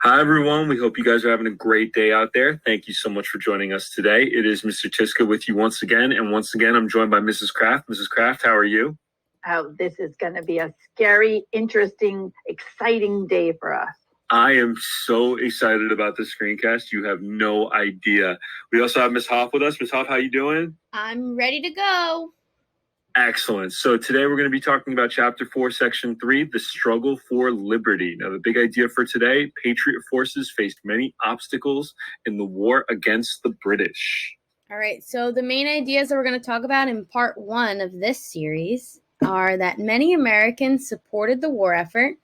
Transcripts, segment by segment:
Hi, everyone. We hope you guys are having a great day out there. Thank you so much for joining us today. It is Mr. Tiska with you once again. And once again, I'm joined by Mrs. Kraft. Mrs. Kraft, how are you? Oh, this is going to be a scary, interesting, exciting day for us. I am so excited about this screencast. You have no idea. We also have Miss Hoff with us. Miss Hoff, how you doing? I'm ready to go. Excellent. So today we're going to be talking about Chapter 4, Section 3, the struggle for liberty. Now, the big idea for today, Patriot forces faced many obstacles in the war against the British. All right, so the main ideas that we're going to talk about in part 1 of this series are that many Americans supported the war effort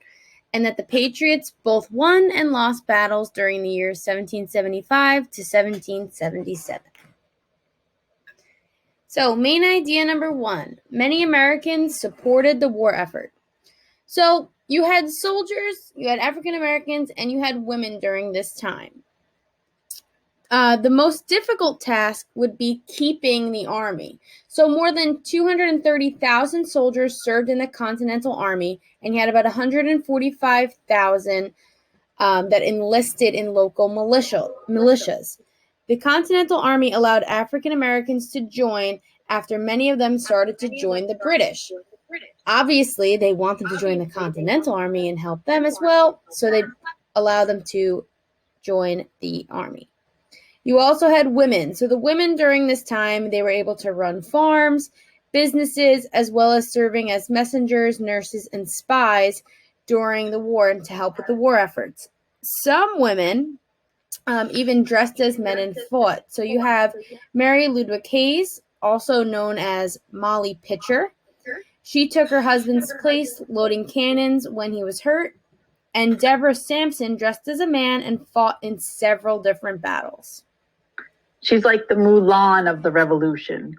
and that the Patriots both won and lost battles during the years 1775 to 1777. So, main idea number 1, many Americans supported the war effort. So, you had soldiers, you had African Americans, and you had women during this time. The most difficult task would be keeping the army. So more than 230,000 soldiers served in the Continental Army, and you had about 145,000 that enlisted in local militias. The Continental Army allowed African Americans to join after many of them started to join the British. Obviously, they wanted to join the Continental Army and help them as well, so they allow them to join the army. You also had women. So the women during this time, they were able to run farms, businesses, as well as serving as messengers, nurses, and spies during the war and to help with the war efforts. Some women even dressed as men and fought. So you have Mary Ludwig Hayes, also known as Molly Pitcher. She took her husband's place loading cannons when he was hurt. And Deborah Sampson dressed as a man and fought in several different battles. She's like the Mulan of the Revolution.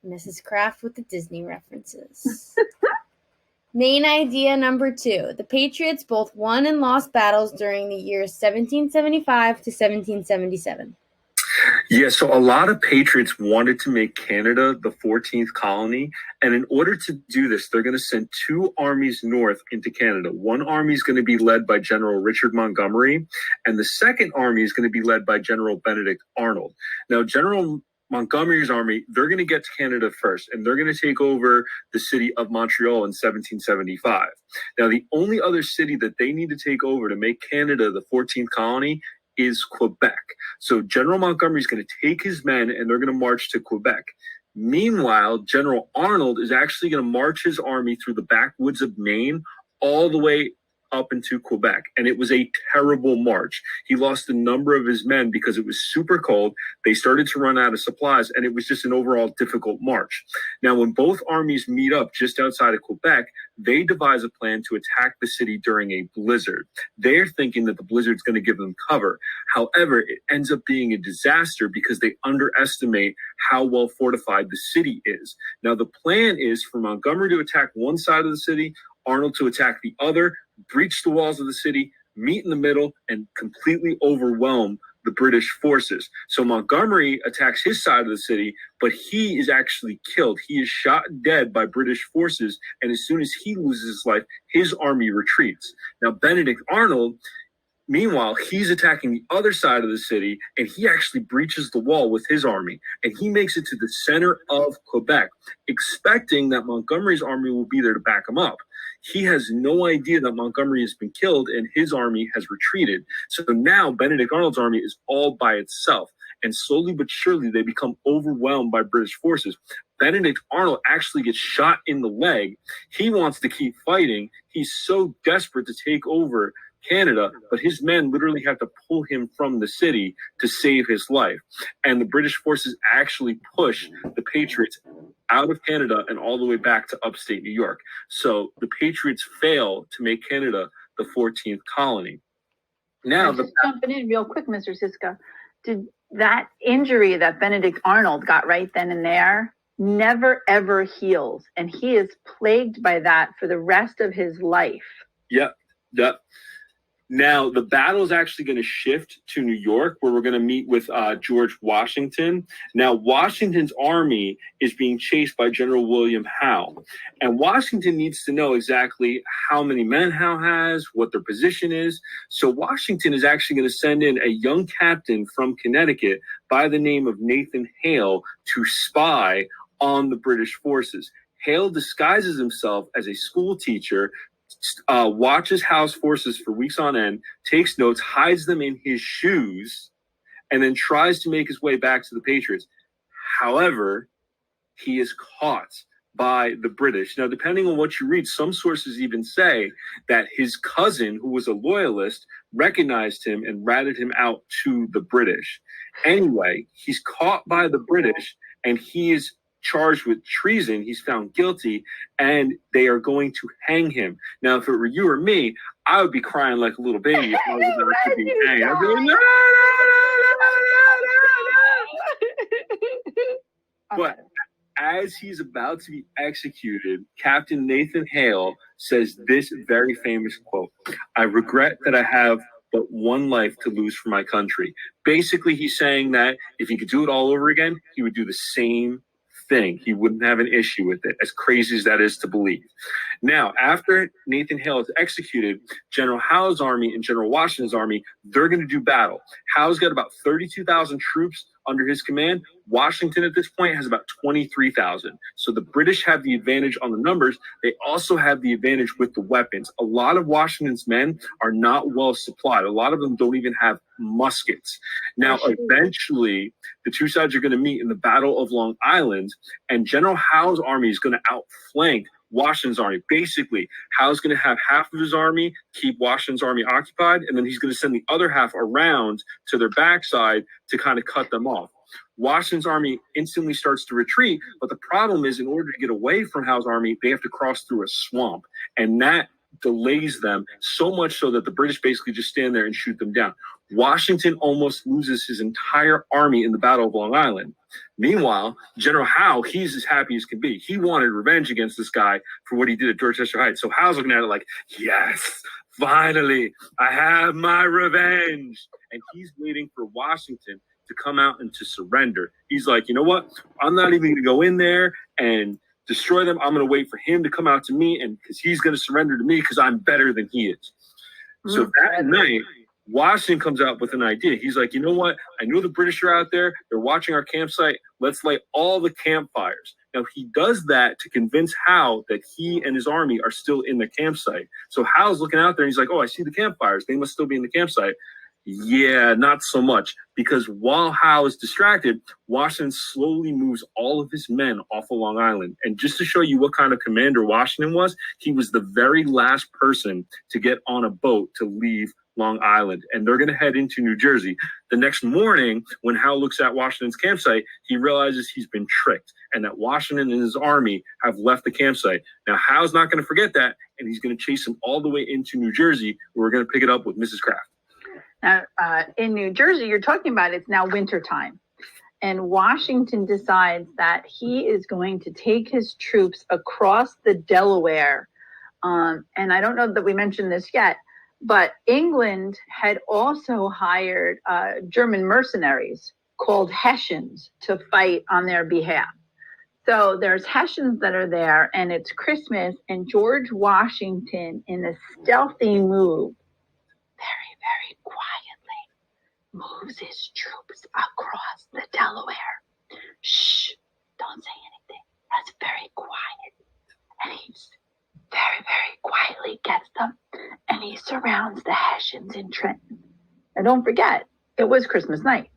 Mrs. Kraft with the Disney references. Main idea number 2. The Patriots both won and lost battles during the years 1775 to 1777. Yeah, so a lot of patriots wanted to make Canada the 14th colony. And in order to do this, they're going to send 2 armies north into Canada. One army is going to be led by General Richard Montgomery, and the second army is going to be led by General Benedict Arnold. Now, General Montgomery's army, they're going to get to Canada first, and they're going to take over the city of Montreal in 1775. Now, the only other city that they need to take over to make Canada the 14th colony is Quebec. So General Montgomery is going to take his men and they're going to march to Quebec. Meanwhile, General Arnold is actually going to march his army through the backwoods of Maine all the way up into Quebec. And it was a terrible march. He lost a number of his men because it was super cold. They started to run out of supplies, and it was just an overall difficult march. Now, when both armies meet up just outside of Quebec, they devise a plan to attack the city during a blizzard. They're thinking that the blizzard's going to give them cover. However, it ends up being a disaster because they underestimate how well fortified the city is. Now, the plan is for Montgomery to attack one side of the city, Arnold to attack the other, breach the walls of the city, meet in the middle, and completely overwhelm the British forces. So Montgomery attacks his side of the city, but he is actually killed. He is shot dead by British forces, and as soon as he loses his life, his army retreats. Now, Benedict Arnold, meanwhile, he's attacking the other side of the city, and he actually breaches the wall with his army, and he makes it to the center of Quebec, expecting that Montgomery's army will be there to back him up. He has no idea that Montgomery has been killed and his army has retreated. So now Benedict Arnold's army is all by itself. And slowly but surely, they become overwhelmed by British forces. Benedict Arnold actually gets shot in the leg. He wants to keep fighting. He's so desperate to take over Canada, but his men literally have to pull him from the city to save his life. And the British forces actually push the Patriots out of Canada and all the way back to upstate New York. So the Patriots fail to make Canada the 14th colony. Now, just jumping in real quick, Mr. Siska, did that injury that Benedict Arnold got right then and there never ever heals, and he is plagued by that for the rest of his life. Yep. Now, the battle is actually going to shift to New York, where we're going to meet with George Washington. Now, Washington's army is being chased by General William Howe. And Washington needs to know exactly how many men Howe has, what their position is. So Washington is actually going to send in a young captain from Connecticut by the name of Nathan Hale to spy on the British forces. Hale disguises himself as a school teacher, watches Howe's forces for weeks on end, takes notes, hides them in his shoes, and then tries to make his way back to the Patriots. However, he is caught by the British. Now, depending on what you read, some sources even say that his cousin, who was a loyalist, recognized him and ratted him out to the British. Anyway, he's caught by the British, and he is charged with treason. He's found guilty, and they are going to hang him. Now, if it were you or me, I would be crying like a little baby if I was about to be hanged. I'd be like, no, no. But as he's about to be executed, Captain Nathan Hale says this very famous quote: "I regret that I have but one life to lose for my country." Basically, he's saying that if he could do it all over again, he would do the same thing. He wouldn't have an issue with it, as crazy as that is to believe. Now, after Nathan Hale is executed, General Howe's army and General Washington's army, they're going to do battle. Howe's got about 32,000 troops under his command. Washington at this point has about 23,000. So the British have the advantage on the numbers. They also have the advantage with the weapons. A lot of Washington's men are not well supplied. A lot of them don't even have muskets. Now, eventually, the two sides are going to meet in the Battle of Long Island, and General Howe's army is going to outflank Washington's army. Basically, Howe's going to have half of his army keep Washington's army occupied, and then he's going to send the other half around to their backside to kind of cut them off. Washington's army instantly starts to retreat, but the problem is, in order to get away from Howe's army, they have to cross through a swamp, and that delays them so much so that the British basically just stand there and shoot them down. Washington almost loses his entire army in the Battle of Long Island. Meanwhile, General Howe, he's as happy as can be. He wanted revenge against this guy for what he did at Dorchester Heights. So Howe's looking at it like, yes, finally, I have my revenge. And he's waiting for Washington to come out and to surrender. He's like, you know what? I'm not even going to go in there and destroy them. I'm going to wait for him to come out to me, and because he's going to surrender to me because I'm better than he is. So that night, Washington comes out with an idea. He's like, you know what? I know the British are out there. They're watching our campsite. Let's light all the campfires. Now, he does that to convince Howe that he and his army are still in the campsite. So Howe's looking out there, and he's like, oh, I see the campfires. They must still be in the campsite. Yeah, not so much, because while Howe is distracted, Washington slowly moves all of his men off of Long Island. And just to show you what kind of commander Washington was, he was the very last person to get on a boat to leave Long Island. And they're going to head into New Jersey. The next morning, when Howe looks at Washington's campsite, he realizes he's been tricked and that Washington and his army have left the campsite. Now, Howe's not going to forget that, and he's going to chase him all the way into New Jersey, where we're going to pick it up with Mrs. Kraft. Now, in New Jersey, you're talking about it's now wintertime. And Washington decides that he is going to take his troops across the Delaware. And I don't know that we mentioned this yet, but England had also hired German mercenaries called Hessians to fight on their behalf. So there's Hessians that are there, and it's Christmas, and George Washington, in a stealthy move, very quietly moves his troops across the Delaware. Shh, don't say anything. That's very quiet. And he's very quietly gets them, and he surrounds the Hessians in Trenton. And don't forget, it was Christmas night.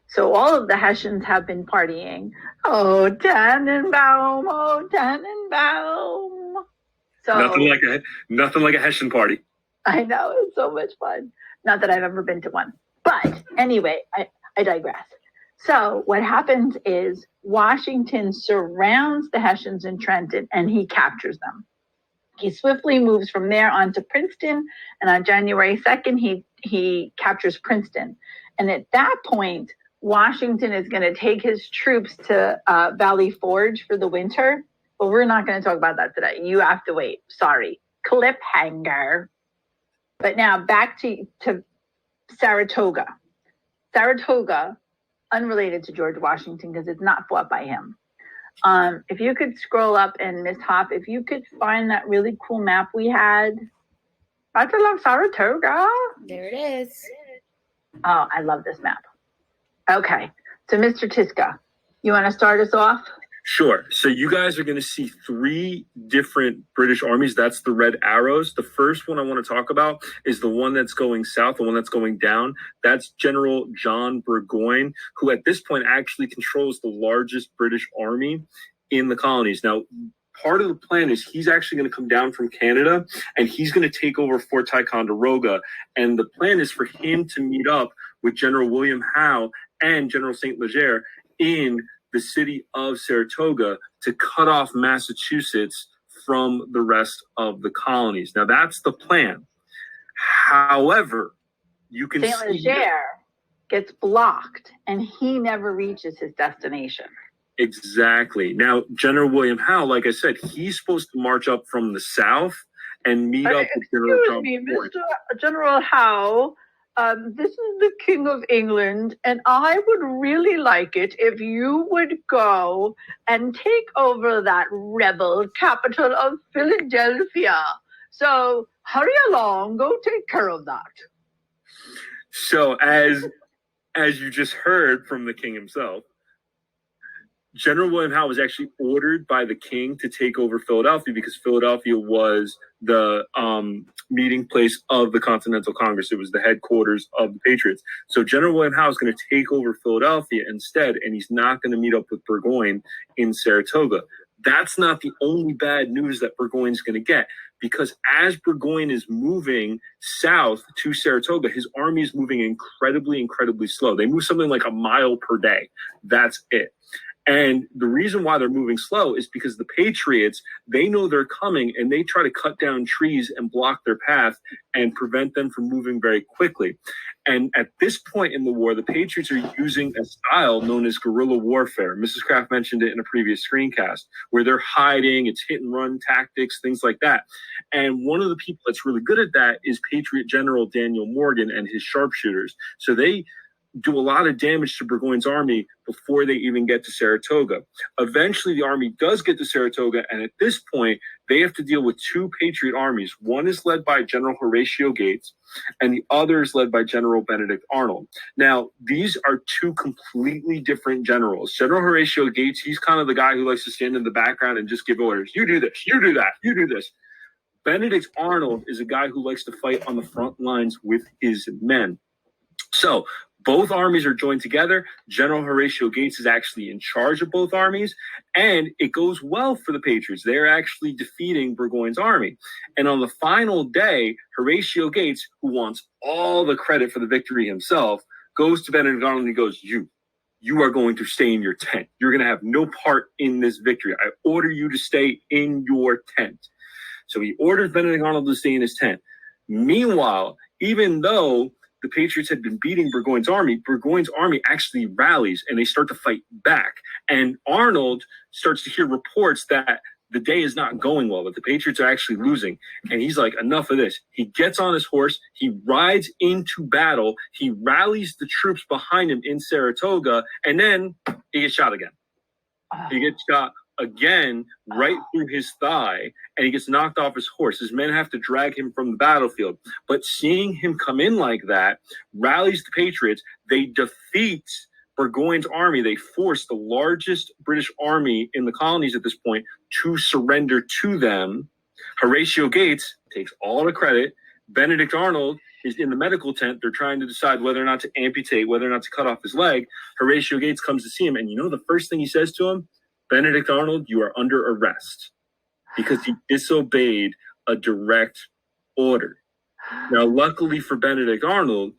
So all of the Hessians have been partying. Oh, Tannenbaum, oh, Tannenbaum. So Nothing like a Hessian party. I know, it's so much fun. Not that I've ever been to one. But anyway, I digress. So what happens is Washington surrounds the Hessians in Trenton, and he captures them. He swiftly moves from there on to Princeton, and on January 2nd, he captures Princeton. And at that point, Washington is going to take his troops to Valley Forge for the winter. But we're not going to talk about that today. You have to wait. Sorry. Cliffhanger. But now back to Saratoga. Saratoga, unrelated to George Washington because it's not fought by him. If you could scroll up, and Miss Hop, if you could find that really cool map we had. Battle of Saratoga. There it is. Oh, I love this map. Okay, so Mr. Tiska, you want to start us off? Sure. So you guys are going to see 3 different British armies. That's the red arrows. The first one I want to talk about is the one that's going south, the one that's going down. That's General John Burgoyne, who at this point actually controls the largest British army in the colonies. Now, part of the plan is he's actually going to come down from Canada and he's going to take over Fort Ticonderoga. And the plan is for him to meet up with General William Howe and General St. Leger in the city of Saratoga to cut off Massachusetts from the rest of the colonies. Now, that's the plan. However, you can St. see Leger gets blocked and he never reaches his destination. Exactly. Now, General William Howe, like I said, he's supposed to march up from the south and meet up with General John Burgoyne. Mr. General Howe. This is the King of England, and I would really like it if you would go and take over that rebel capital of Philadelphia. So hurry along, go take care of that. So as you just heard from the king himself, General William Howe was actually ordered by the king to take over Philadelphia because Philadelphia was the meeting place of the Continental Congress. It was the headquarters of the Patriots. So General William Howe is going to take over Philadelphia instead, and he's not going to meet up with Burgoyne in Saratoga. That's not the only bad news that Burgoyne's going to get, because as Burgoyne is moving south to Saratoga, his army is moving incredibly slow. They move something like a mile per day. That's it. And the reason why they're moving slow is because the Patriots, they know they're coming and they try to cut down trees and block their path and prevent them from moving very quickly. And at this point in the war, the Patriots are using a style known as guerrilla warfare. Mrs. Kraft mentioned it in a previous screencast, where they're hiding, it's hit and run tactics, things like that. And one of the people that's really good at that is Patriot General Daniel Morgan and his sharpshooters. So they do a lot of damage to Burgoyne's army before they even get to Saratoga. Eventually, the army does get to Saratoga, and at this point, they have to deal with 2 Patriot armies. One is led by General Horatio Gates, and the other is led by General Benedict Arnold. Now, these are 2 completely different generals. General Horatio Gates, he's kind of the guy who likes to stand in the background and just give orders. You do this, you do that, you do this. Benedict Arnold is a guy who likes to fight on the front lines with his men. So both armies are joined together. General Horatio Gates is actually in charge of both armies, and it goes well for the Patriots. They're actually defeating Burgoyne's army. And on the final day, Horatio Gates, who wants all the credit for the victory himself, goes to Benedict Arnold and he goes, you are going to stay in your tent. You're going to have no part in this victory. I order you to stay in your tent. So he orders Benedict Arnold to stay in his tent. Meanwhile, even though the Patriots had been beating Burgoyne's army actually rallies and they start to fight back. And Arnold starts to hear reports that the day is not going well, that the Patriots are actually losing. And he's like, enough of this. He gets on his horse. He rides into battle. He rallies the troops behind him in Saratoga. And then he gets shot again. He gets shot again right through his thigh, and he gets knocked off his horse. His men have to drag him from the battlefield. But seeing him come in like that rallies the Patriots. They defeat Burgoyne's army. They force the largest British army in the colonies at this point to surrender to them. Horatio Gates takes all the credit. Benedict Arnold is in the medical tent. They're trying to decide whether or not to amputate, whether or not to cut off his leg. Horatio Gates comes to see him, and you know the first thing he says to him? Benedict Arnold, you are under arrest because he disobeyed a direct order. Now, luckily for Benedict Arnold,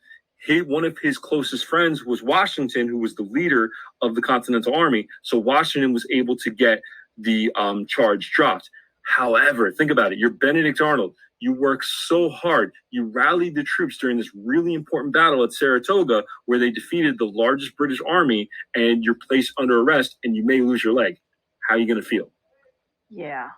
one of his closest friends was Washington, who was the leader of the Continental Army. So Washington was able to get the charge dropped. However, think about it. You're Benedict Arnold. You worked so hard. You rallied the troops during this really important battle at Saratoga where they defeated the largest British army, and you're placed under arrest and you may lose your leg. How are you going to feel? Yeah.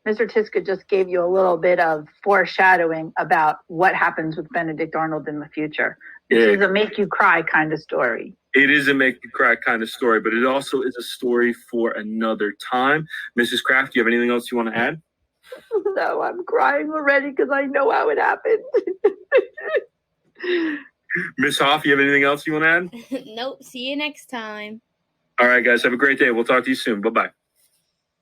Mr. Tiska just gave you a little bit of foreshadowing about what happens with Benedict Arnold in the future. This is a make you cry kind of story. It is a make you cry kind of story, but it also is a story for another time. Mrs. Kraft, do you have anything else you want to add? No, I'm crying already because I know how it happened. Miss Hoff, you have anything else you want to add? Nope. See you next time. All right, guys. Have a great day. We'll talk to you soon. Bye-bye.